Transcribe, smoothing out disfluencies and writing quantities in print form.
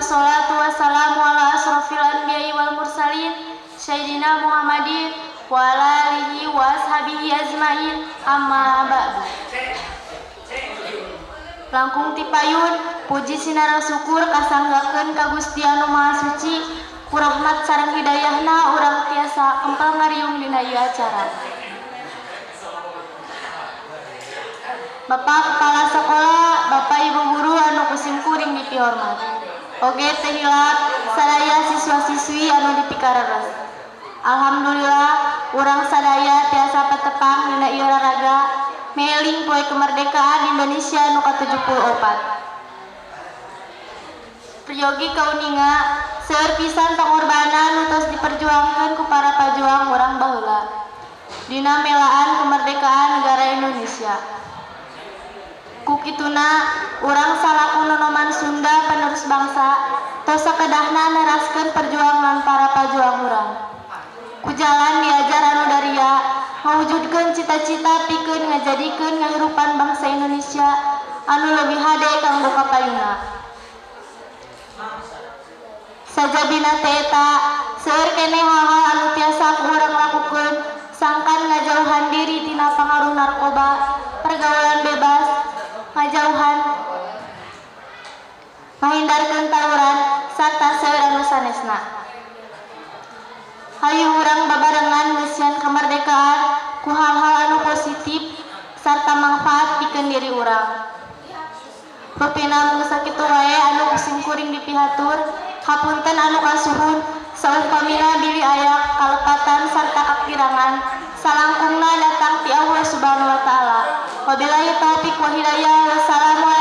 wassalatu wassalamu ala asrofil anbiya'i wal mursalin Sayyidina Muhammadin wa ala alihi wa ashabihi ajmain amma ba'du. Langkung ti payun puji sinareng syukur kasanggakeun ka Gusti Anu Maha Suci ku rahmat sareng hidayahna urang tiasa empel ngariung dina ieu acara. Bapak Kepala Sekolah, Bapak Ibu Guru anu kusim kuring dipihormat. Oge teh hilap sadaya siswa-siswi anu dipikareres. Alhamdulillah urang sadaya tiasa patepang dina ieu olahraga meling poe kemerdekaan Indonesia anu ke-74. Priyogi kauninga seueur pisan pangorbanan nu tos diperjuangkeun ku para pajuang urang baheula dina melaan kemerdekaan negara Indonesia. Ku kituna urang salaku nonoman Sunda penerus bangsa tos sakedahna neraskeun perjuangan para pajuang urang. Ku jalan diajar anu daria ngawujudkeun cita-cita pikeun ngajadikeun ngahirupan bangsa Indonesia anu leuwih hade kanggo kapayuna. Sajabina teh eta seueur keneh hal-hal anu tiasa ku urang lakukeun sangkan ngajauhan diri tina pangaruh narkoba, pergaulan bebas, ngajauhan ngahindarkeun tawuran sarta seueur anu sanesna. Hayu urang babarengan ngeusian kemerdekaan ku hal-hal anu positif sarta manfaat pikeun diri urang. Rupina mung sakitu wae anu kusim kuring dipihatur, hapunten anu kasuhun saumpamina bili aya kalepatan sarta kakirangan salangkungna datang ti Allah Subhanahu wa taala. Wabillahi taufiq wa hidayah. Wassalamualaikum